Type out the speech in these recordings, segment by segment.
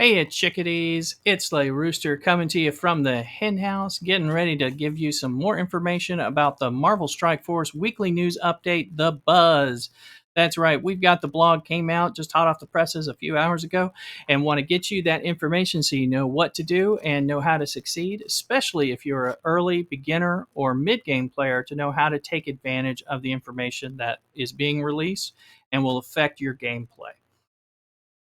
Hey, chickadees. It's Slay Rooster coming to you from the hen house, getting ready to give you some more information about the Marvel Strike Force weekly news update, The Buzz. That's right, we've got the blog came out just hot off the presses a few hours ago and want to get you that information so you know what to do and know how to succeed, especially if you're an early beginner or mid-game player to know how to take advantage of the information that is being released and will affect your gameplay.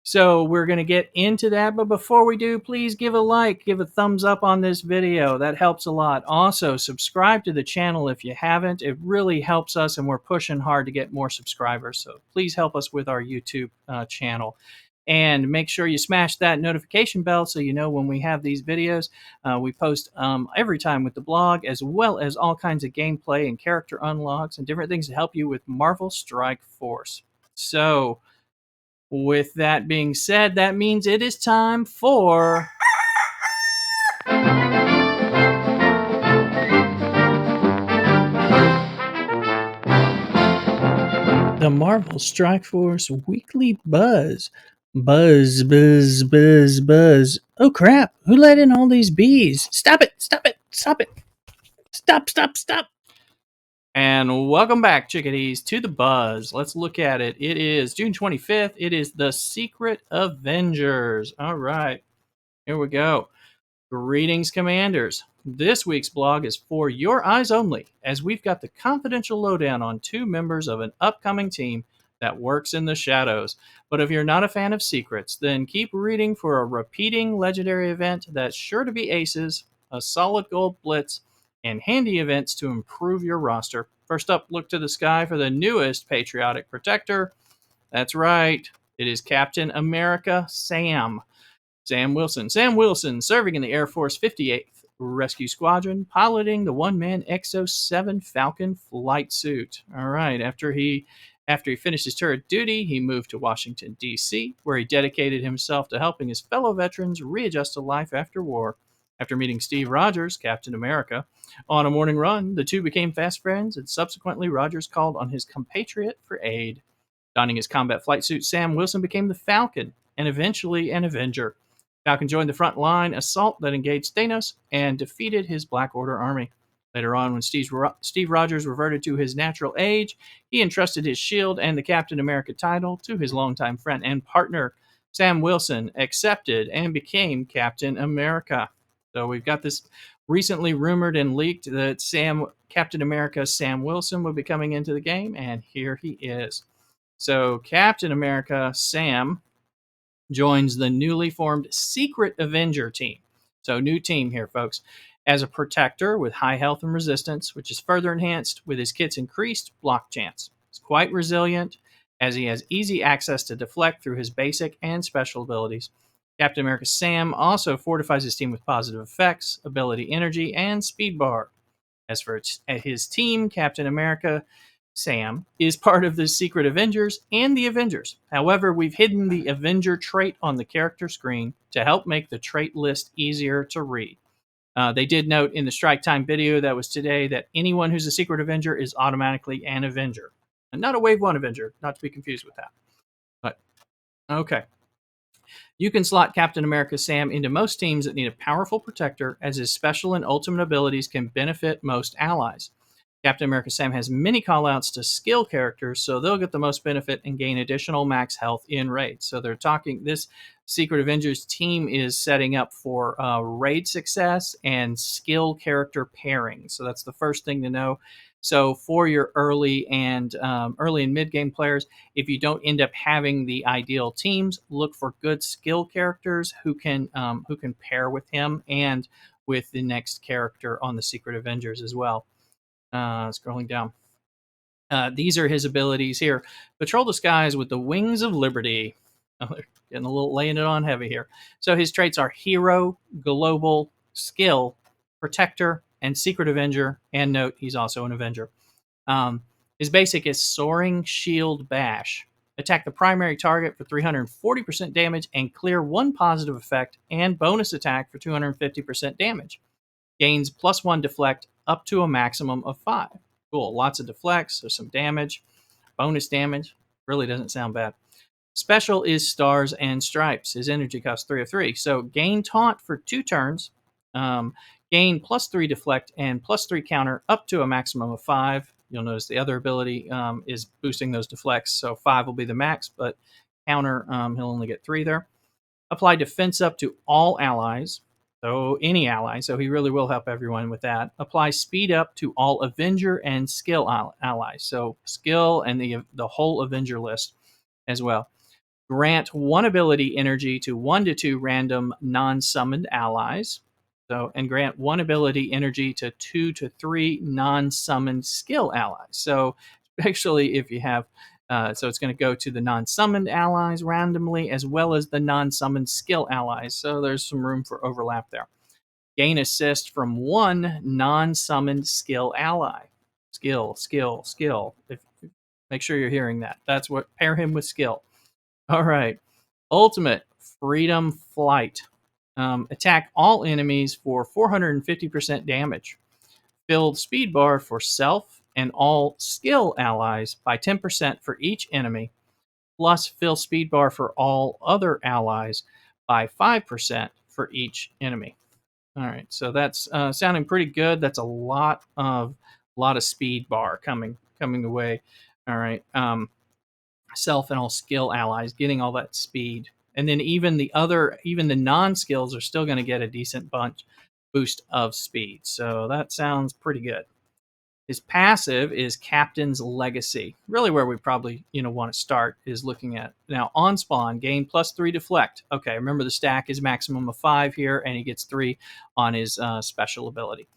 So we're going to get into that, but before we do, please give a like, give a thumbs up on this video. That helps a lot. Also, subscribe to the channel if you haven't. It really helps us, and we're pushing hard to get more subscribers. So please help us with our YouTube channel. And make sure you smash that notification bell so you know when we have these videos. We post every time with the blog, as well as all kinds of gameplay and character unlocks and different things to help you with Marvel Strike Force. So, with that being said, that means it is time for the Marvel Strike Force Weekly Buzz. Buzz, buzz, buzz, buzz. Oh crap, who let in all these bees? Stop it, stop it, stop it. Stop, stop, stop. And welcome back, chickadees, to the Buzz. Let's look at it. It is June 25th. It is the Secret Avengers. All right, here we go. Greetings, Commanders. This week's blog is for your eyes only, as we've got the confidential lowdown on two members of an upcoming team that works in the shadows. But if you're not a fan of secrets, then keep reading for a repeating legendary event that's sure to be aces, a solid gold blitz, and handy events to improve your roster. First up, look to the sky for the newest patriotic protector. That's right, it is Captain America Sam. Sam Wilson. Sam Wilson, serving in the Air Force 58th Rescue Squadron, piloting the one-man XO-7 Falcon flight suit. All right, after he finished his tour of duty, he moved to Washington, D.C., where he dedicated himself to helping his fellow veterans readjust to life after war. After meeting Steve Rogers, Captain America, on a morning run, the two became fast friends, and subsequently Rogers called on his compatriot for aid. Donning his combat flight suit, Sam Wilson became the Falcon, and eventually an Avenger. Falcon joined the front line assault that engaged Thanos and defeated his Black Order army. Later on, when Steve Rogers reverted to his natural age, he entrusted his shield and the Captain America title to his longtime friend and partner, Sam Wilson, accepted and became Captain America. So we've got this recently rumored and leaked that Captain America Sam Wilson will be coming into the game, and here he is. So Captain America Sam joins the newly formed Secret Avenger team. So, new team here, folks. As a protector with high health and resistance, which is further enhanced with his kit's increased block chance. He's quite resilient, as he has easy access to deflect through his basic and special abilities. Captain America Sam also fortifies his team with positive effects, ability energy, and speed bar. As for his team, Captain America Sam is part of the Secret Avengers and the Avengers. However, we've hidden the Avenger trait on the character screen to help make the trait list easier to read. They did note in the Strike Time video that was today that anyone who's a Secret Avenger is automatically an Avenger. And not a Wave 1 Avenger, not to be confused with that. But, okay. You can slot Captain America Sam into most teams that need a powerful protector, as his special and ultimate abilities can benefit most allies. Captain America Sam has many callouts to skill characters, so they'll get the most benefit and gain additional max health in raids. So they're talking, this Secret Avengers team is setting up for raid success and skill character pairing. So that's the first thing to know. So for your early and mid game players, if you don't end up having the ideal teams, look for good skill characters who can pair with him and with the next character on the Secret Avengers as well. Scrolling down. These are his abilities here. Patrol the skies with the wings of liberty. Oh, they're getting a little laying it on heavy here. So his traits are Hero, Global, Skill, Protector, and Secret Avenger. And note, he's also an Avenger. His basic is Soaring Shield Bash. Attack the primary target for 340% damage and clear one positive effect, and bonus attack for 250% damage. Gains +1 deflect up to a maximum of 5. Cool. Lots of deflects. There's some damage. Bonus damage. Really doesn't sound bad. Special is Stars and Stripes. His energy costs 3 of 3. So gain Taunt for 2 turns, um, gain +3 Deflect and +3 Counter up to a maximum of 5. You'll notice the other ability is boosting those deflects, so 5 will be the max, but Counter, he'll only get 3 there. Apply Defense up to all allies, so any ally, so he really will help everyone with that. Apply Speed up to all Avenger and Skill allies, so Skill and the whole Avenger list as well. Grant 1 ability energy to 1 to 2 random non-summoned allies. So, and grant 1 ability energy to 2 to 3 non-summoned skill allies. So, actually, if you have, so it's going to go to the non-summoned allies randomly as well as the non-summoned skill allies. So there's some room for overlap there. Gain assist from 1 non-summoned skill ally. Skill, skill, skill. Make sure you're hearing that. That's what pair him with skill. All right. Ultimate Freedom Flight. Attack all enemies for 450% damage. Build speed bar for self and all skill allies by 10% for each enemy, plus fill speed bar for all other allies by 5% for each enemy. All right, so that's sounding pretty good. That's a lot of speed bar coming away. All right. Self and all skill allies getting all that speed, and then even the non-skills are still going to get a decent boost of speed, so that sounds pretty good. His passive is Captain's Legacy. Really where we probably want to start is looking at now. On spawn, gain +3 deflect. Okay, remember the stack is maximum of 5 here, and he gets 3 on his special ability,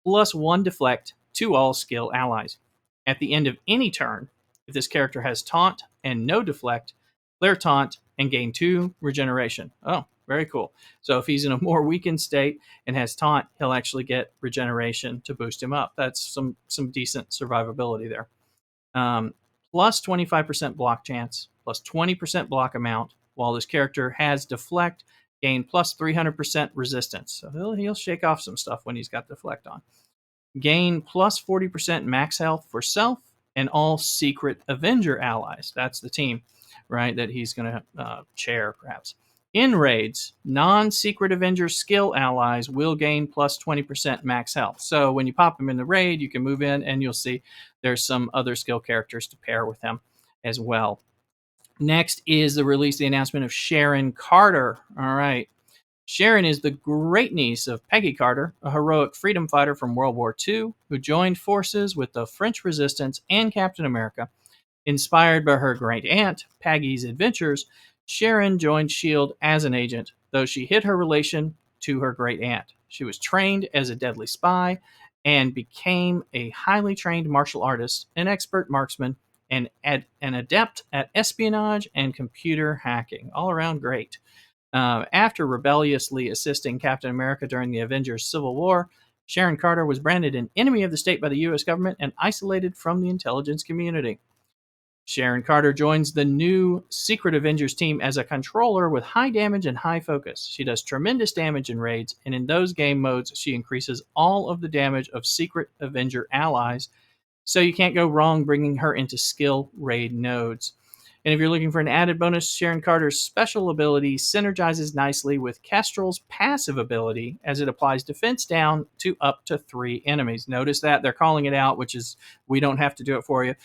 +1 deflect to all skill allies. At the end of any turn, if this character has taunt and no deflect, clear taunt and gain 2 regeneration. Oh, very cool. So if he's in a more weakened state and has taunt, he'll actually get regeneration to boost him up. That's some decent survivability there. Plus 25% block chance, plus 20% block amount, while this character has deflect, gain plus 300% resistance. So he'll shake off some stuff when he's got deflect on. Gain plus 40% max health for self and all secret Avenger allies. That's the team, right, that he's going to chair, perhaps. In raids, non-secret Avenger skill allies will gain plus 20% max health. So when you pop him in the raid, you can move in and you'll see there's some other skill characters to pair with him as well. Next is the announcement of Sharon Carter. All right. Sharon is the great niece of Peggy Carter, a heroic freedom fighter from World War II who joined forces with the French Resistance and Captain America. Inspired by her great aunt, Peggy's adventures, Sharon joined S.H.I.E.L.D. as an agent, though she hid her relation to her great aunt. She was trained as a deadly spy and became a highly trained martial artist, an expert marksman, and an adept at espionage and computer hacking. All around great. After rebelliously assisting Captain America during the Avengers Civil War, Sharon Carter was branded an enemy of the state by the U.S. government and isolated from the intelligence community. Sharon Carter joins the new Secret Avengers team as a controller with high damage and high focus. She does tremendous damage in raids, and in those game modes, she increases all of the damage of Secret Avenger allies, so you can't go wrong bringing her into skill raid nodes. And if you're looking for an added bonus, Sharon Carter's special ability synergizes nicely with Kestrel's passive ability as it applies defense down to up to 3 enemies. Notice that they're calling it out, which is we don't have to do it for you.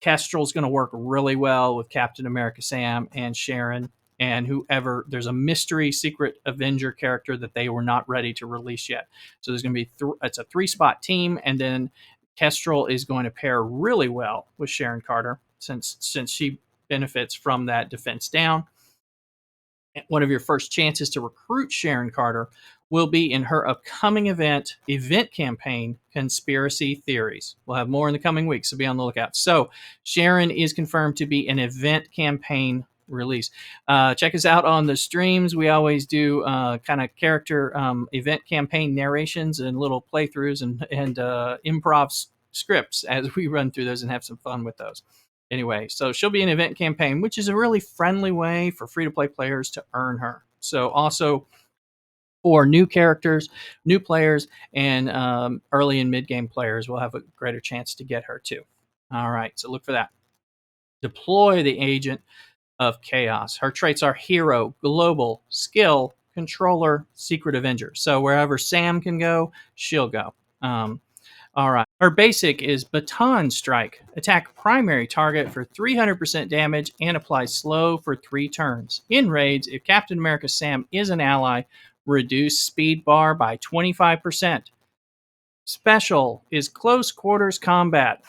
Kestrel's going to work really well with Captain America Sam and Sharon and whoever. There's a mystery secret Avenger character that they were not ready to release yet. So there's going to be it's a 3-spot team, and then Kestrel is going to pair really well with Sharon Carter since she benefits from that defense down. One of your first chances to recruit Sharon Carter will be in her upcoming event campaign, Conspiracy Theories. We'll have more in the coming weeks, so be on the lookout. So Sharon is confirmed to be an event campaign release. Check us out on the streams. We always do kind of character event campaign narrations and little playthroughs and improv scripts as we run through those and have some fun with those. Anyway, so she'll be an event campaign, which is a really friendly way for free-to-play players to earn her. So also for new characters, new players, and early and mid-game players will have a greater chance to get her too. All right, so look for that. Deploy the agent. of chaos. Her traits are hero, global, skill, controller, secret avenger. So wherever Sam can go, she'll go. All right. Her basic is Baton Strike. Attack primary target for 300% damage and apply slow for 3 turns. In raids, if Captain America Sam is an ally, reduce speed bar by 25%. Special is Close Quarters Combat.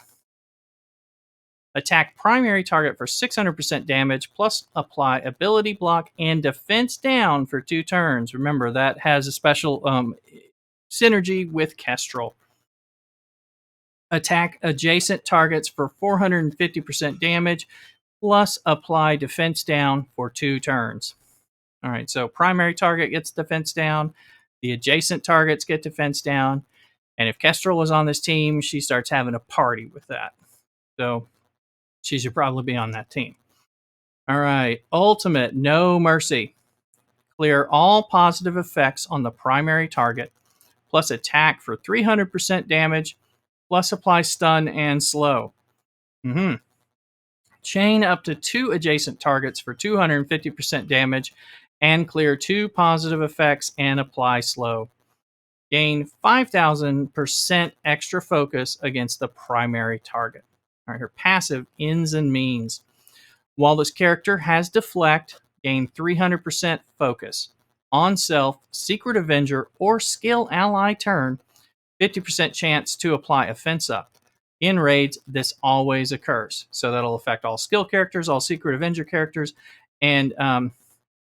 Attack primary target for 600% damage, plus apply ability block and defense down for 2 turns. Remember, that has a special synergy with Kestrel. Attack adjacent targets for 450% damage, plus apply defense down for 2 turns. All right, so primary target gets defense down, the adjacent targets get defense down, and if Kestrel is on this team, she starts having a party with that. So she should probably be on that team. All right, ultimate, no mercy. Clear all positive effects on the primary target, plus attack for 300% damage, plus apply stun and slow. Chain up to 2 adjacent targets for 250% damage, and clear 2 positive effects and apply slow. Gain 5,000% extra focus against the primary target. All right, her passive ends and means. While this character has deflect, gain 300% focus. On self, secret avenger, or skill ally turn, 50% chance to apply offense up. In raids, this always occurs. So that'll affect all skill characters, all secret avenger characters, and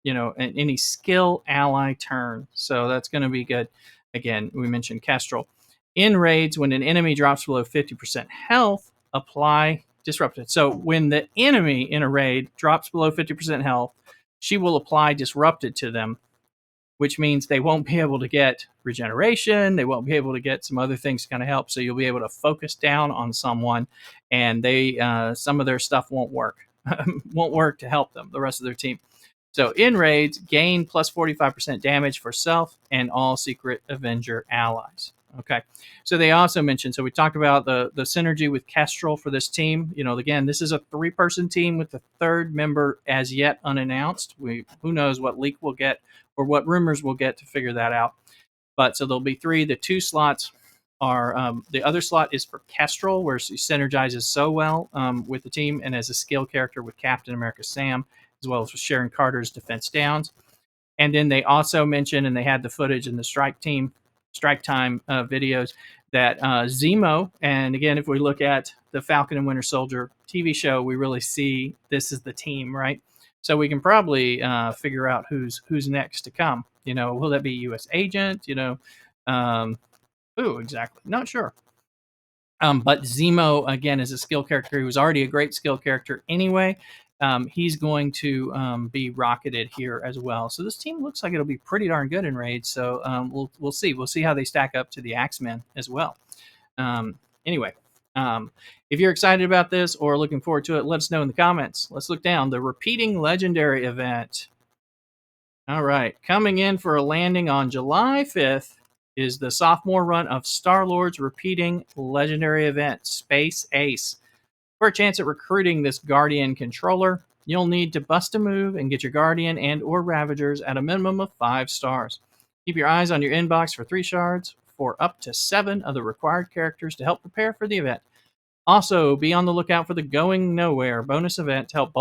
any skill ally turn. So that's going to be good. Again, we mentioned Kestrel. In raids, when an enemy drops below 50% health, apply Disrupted. So when the enemy in a raid drops below 50% health, she will apply Disrupted to them, which means they won't be able to get regeneration. They won't be able to get some other things to kind of help. So you'll be able to focus down on someone, and some of their stuff won't work. Won't work to help them, the rest of their team. So in raids, gain plus 45% damage for self and all secret Avenger allies. Okay. So they also mentioned, so we talked about the synergy with Kestrel for this team. Again, this is a 3-person team with the 3rd member as yet unannounced. Who knows what leak we'll get or what rumors we'll get to figure that out. But so there'll be 3. The 2 slots are the other slot is for Kestrel, where she synergizes so well with the team and as a skill character with Captain America Sam, as well as with Sharon Carter's defense downs. And then they also mentioned, and they had the footage in the strike time videos, that Zemo, and again, if we look at the Falcon and Winter Soldier TV show, we really see this is the team, right? So we can probably figure out who's next to come. Will that be U.S. agent? Exactly. Not sure. But Zemo, again, is a skill character who was already a great skill character anyway. He's going to be rocketed here as well. So this team looks like it'll be pretty darn good in raids. So we'll see. We'll see how they stack up to the Axemen as well. Anyway, if you're excited about this or looking forward to it, let us know in the comments. Let's look down. The repeating legendary event. All right. Coming in for a landing on July 5th is the sophomore run of Star-Lord's repeating legendary event, Space Ace. For a chance at recruiting this Guardian controller, you'll need to bust a move and get your Guardian and or Ravagers at a minimum of 5 stars. Keep your eyes on your inbox for 3 shards for up to 7 of the required characters to help prepare for the event. Also, be on the lookout for the Going Nowhere bonus event to help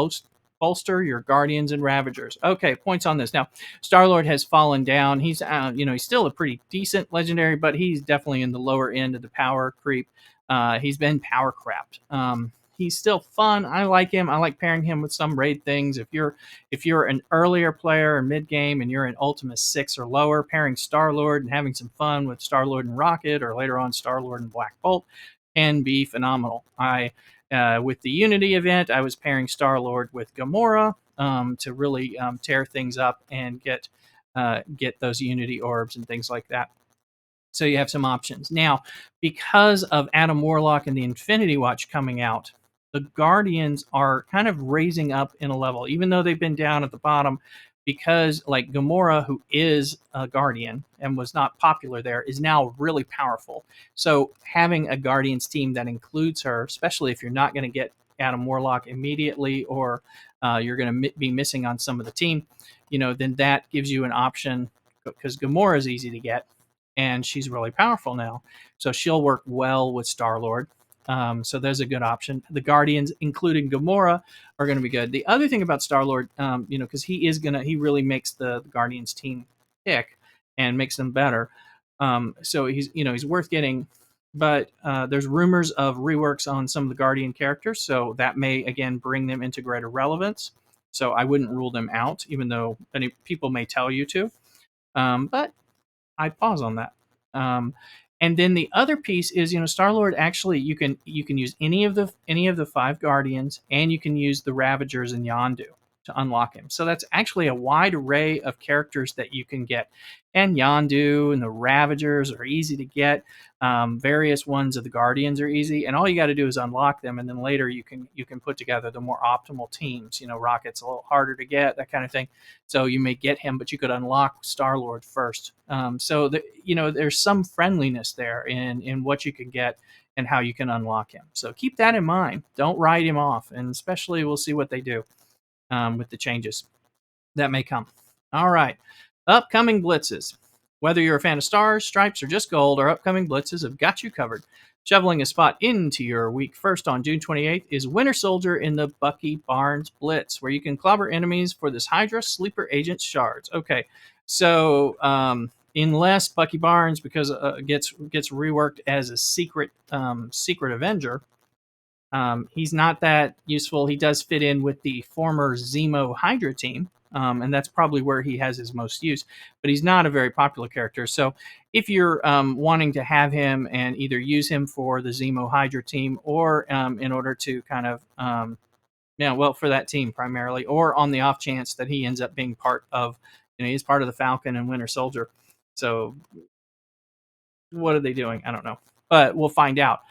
bolster your Guardians and Ravagers. Okay, points on this. Now, Star-Lord has fallen down. He's he's still a pretty decent legendary, but he's definitely in the lower end of the power creep. He's been power crapped. He's still fun. I like him. I like pairing him with some raid things. If you're an earlier player or mid game and you're an Ultima 6 or lower, pairing Star-Lord and having some fun with Star-Lord and Rocket, or later on Star-Lord and Black Bolt, can be phenomenal. With the Unity event, I was pairing Star-Lord with Gamora to really tear things up and get those Unity orbs and things like that. So you have some options. Now, because of Adam Warlock and the Infinity Watch coming out, the Guardians are kind of raising up in a level, even though they've been down at the bottom, because like Gamora, who is a Guardian and was not popular there, is now really powerful. So having a Guardians team that includes her, especially if you're not going to get Adam Warlock immediately, or you're going to be missing on some of the team, then that gives you an option because Gamora is easy to get and she's really powerful now. So she'll work well with Star Lord. So there's a good option. The Guardians, including Gamora, are going to be good. The other thing about Star Lord, because he really makes the Guardians team tick and makes them better. So he's worth getting. But there's rumors of reworks on some of the Guardian characters, so that may again bring them into greater relevance. So I wouldn't rule them out, even though many people may tell you to. But I'd pause on that. Um, and then the other piece is, Star Lord actually you can use any of the five Guardians, and you can use the Ravagers and Yondu to unlock him. So that's actually a wide array of characters that you can get. And Yondu and the Ravagers are easy to get. Various ones of the Guardians are easy, and all you got to do is unlock them, and then later you can put together the more optimal teams. Rocket's a little harder to get, that kind of thing. So you may get him, but you could unlock Star Lord first. There's some friendliness there in what you can get and how you can unlock him. So keep that in mind. Don't write him off, and especially we'll see what they do with the changes that may come. All right, upcoming blitzes. Whether you're a fan of stars, stripes, or just gold, our upcoming blitzes have got you covered. Shoveling a spot into your week first on June 28th is Winter Soldier in the Bucky Barnes Blitz, where you can clobber enemies for this Hydra Sleeper Agent shards. Okay, so unless Bucky Barnes because gets reworked as a secret Avenger, he's not that useful. He does fit in with the former Zemo Hydra team, and that's probably where he has his most use. But he's not a very popular character. So if you're wanting to have him and either use him for the Zemo Hydra team or in order to kind of, for that team primarily, or on the off chance that he ends up being part of, he's part of the Falcon and Winter Soldier. So what are they doing? I don't know, but we'll find out.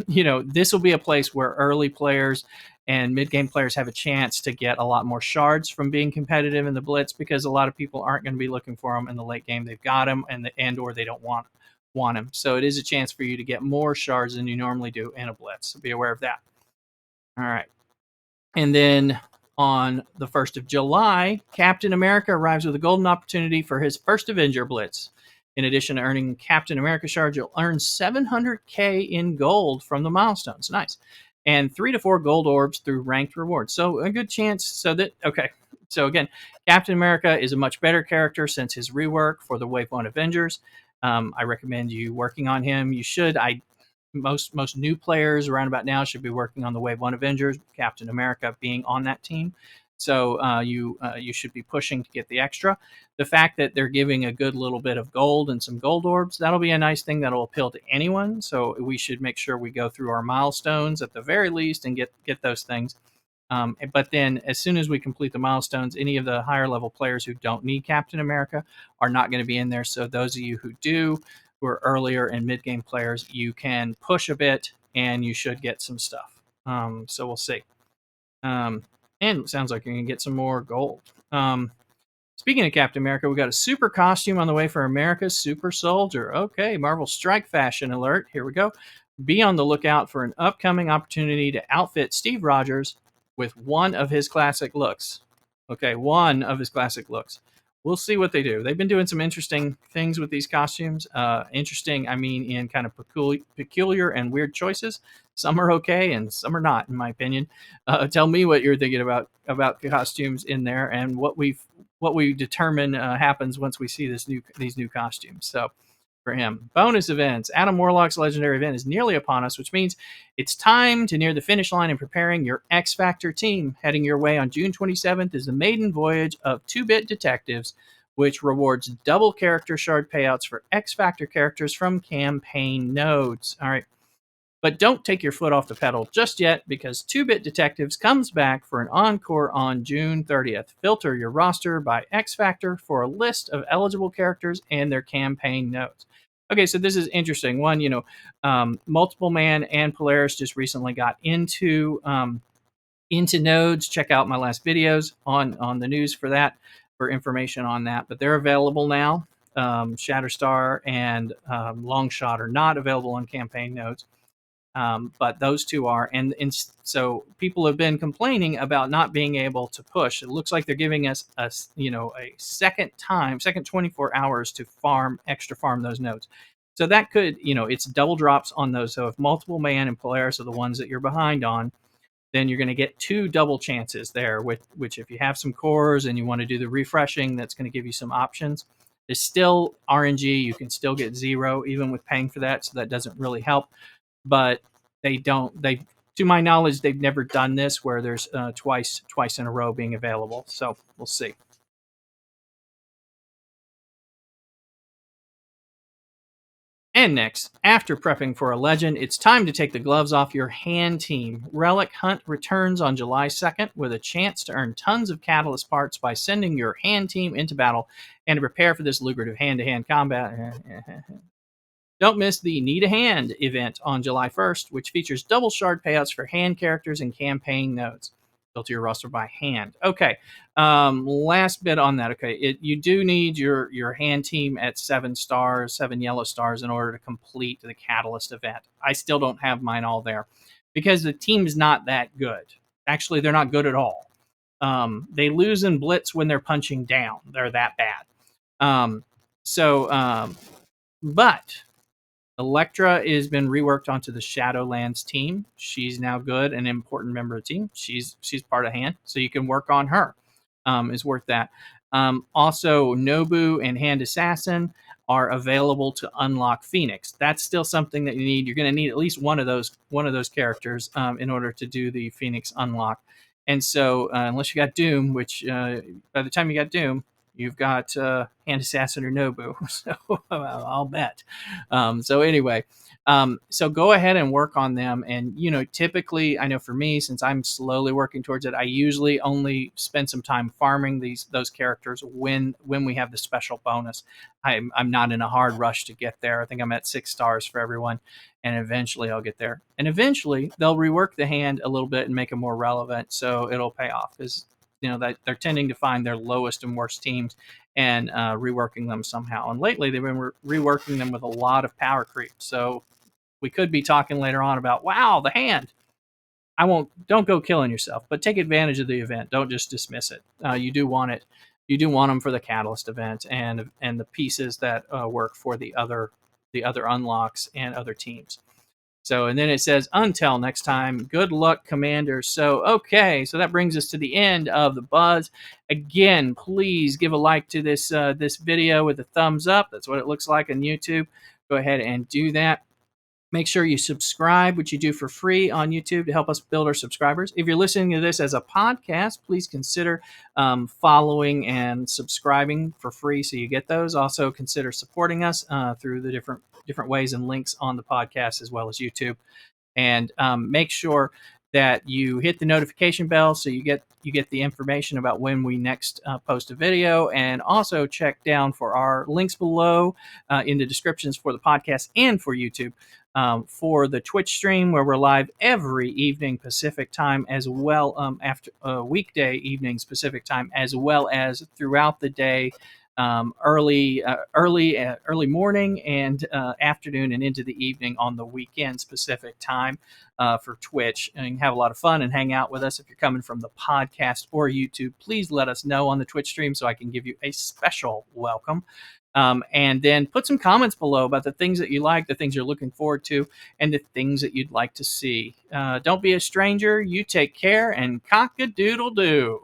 This will be a place where early players and mid-game players have a chance to get a lot more shards from being competitive in the blitz, because a lot of people aren't going to be looking for them in the late game. They've got them or they don't want them. So it is a chance for you to get more shards than you normally do in a blitz. So be aware of that. All right. And then on the 1st of July, Captain America arrives with a golden opportunity for his first Avenger Blitz. In addition to earning Captain America shards, you'll earn 700k in gold from the milestones. Nice. And 3 to 4 gold orbs through ranked rewards. So a good chance. So again, Captain America is a much better character since his rework for the Wave 1 Avengers. I recommend you working on him. You should. Most new players around about now should be working on the Wave 1 Avengers, Captain America being on that team. So you should be pushing to get the extra. The fact that they're giving a good little bit of gold and some gold orbs, that'll be a nice thing that'll appeal to anyone. So we should make sure we go through our milestones at the very least and get those things. But then as soon as we complete the milestones, any of the higher level players who don't need Captain America are not going to be in there. So those of you who do, who are earlier and mid-game players, you can push a bit and you should get some stuff. So we'll see. And it sounds like you're going to get some more gold. Speaking of Captain America, we got a super costume on the way for America's Super Soldier. Okay, Marvel Strike Fashion alert. Here we go. Be on the lookout for an upcoming opportunity to outfit Steve Rogers with one of his classic looks. Okay, one of his classic looks. We'll see what they do. They've been doing some interesting things with these costumes. Interesting, I mean, in kind of peculiar and weird choices. Some are okay and some are not, in my opinion. Tell me what you're thinking about the costumes in there and what we determine happens once we see these new costumes. So for him. Bonus events. Adam Warlock's legendary event is nearly upon us, which means it's time to near the finish line in preparing your X Factor team. Heading your way on June 27th is the maiden voyage of 2-Bit Detectives, which rewards double character shard payouts for X Factor characters from campaign nodes. All right. But don't take your foot off the pedal just yet, because 2-Bit Detectives comes back for an encore on June 30th. Filter your roster by X Factor for a list of eligible characters and their campaign nodes. Okay, so this is interesting. One, Multiple Man and Polaris just recently got into nodes. Check out my last videos on the news for that, for information on that. But they're available now. Shatterstar and Longshot are not available on campaign nodes. But those two are, and so people have been complaining about not being able to push. It looks like they're giving us a second 24 hours to farm those nodes. So that could, it's double drops on those. So if multiple man and Polaris are the ones that you're behind on, then you're going to get two double chances there, with which if you have some cores and you want to do the refreshing, that's going to give you some options. There's still RNG. You can still get 0 even with paying for that, so that doesn't really help. But they to my knowledge, they've never done this where there's twice in a row being available. So we'll see. And next, after prepping for a legend, it's time to take the gloves off your hand team. Relic Hunt returns on July 2nd with a chance to earn tons of catalyst parts by sending your hand team into battle and to prepare for this lucrative hand-to-hand combat. Don't miss the Need a Hand event on July 1st, which features double shard payouts for hand characters and campaign nodes. Built to your roster by hand. Okay, last bit on that. Okay, you do need your hand team at 7 stars, 7 yellow stars, in order to complete the Catalyst event. I still don't have mine all there because the team's not that good. Actually, they're not good at all. They lose in Blitz when they're punching down. They're that bad. But Electra has been reworked onto the Shadowlands team. She's now good, an important member of the team. She's part of hand, so you can work on her. Is worth that. Also, Nobu and Hand Assassin are available to unlock Phoenix. That's still something that you need. You're going to need at least one of those characters in order to do the Phoenix unlock. And so, unless you got Doom, which by the time you got Doom, you've got Hand Assassin or Nobu. So I'll bet. So anyway, so go ahead and work on them. And, typically, I know for me, since I'm slowly working towards it, I usually only spend some time farming those characters when we have the special bonus. I'm not in a hard rush to get there. I think I'm at 6 stars for everyone. And eventually I'll get there. And eventually they'll rework the hand a little bit and make it more relevant. So it'll pay off. That they're tending to find their lowest and worst teams and reworking them somehow. And lately, they've been reworking them with a lot of power creep. So we could be talking later on about, wow, the hand. Don't go killing yourself, but take advantage of the event. Don't just dismiss it. You do want it. You do want them for the Catalyst event and the pieces that work for the other unlocks and other teams. So, and then it says, until next time, good luck, Commander. So, okay, so that brings us to the end of the buzz. Again, please give a like to this video with a thumbs up. That's what it looks like on YouTube. Go ahead and do that. Make sure you subscribe, which you do for free on YouTube to help us build our subscribers. If you're listening to this as a podcast, please consider following and subscribing for free so you get those. Also, consider supporting us through the different ways and links on the podcast as well as YouTube. And make sure that you hit the notification bell so you get the information about when we next post a video. And also check down for our links below in the descriptions for the podcast and for YouTube. For the Twitch stream where we're live every evening Pacific time, as well after weekday evenings Pacific time, as well as throughout the day, early morning and afternoon and into the evening on the weekends Pacific time for Twitch. And you can have a lot of fun and hang out with us. If you're coming from the podcast or YouTube, please let us know on the Twitch stream so I can give you a special welcome. And then put some comments below about the things that you like, the things you're looking forward to, and the things that you'd like to see. Don't be a stranger. You take care, and cock-a-doodle-doo.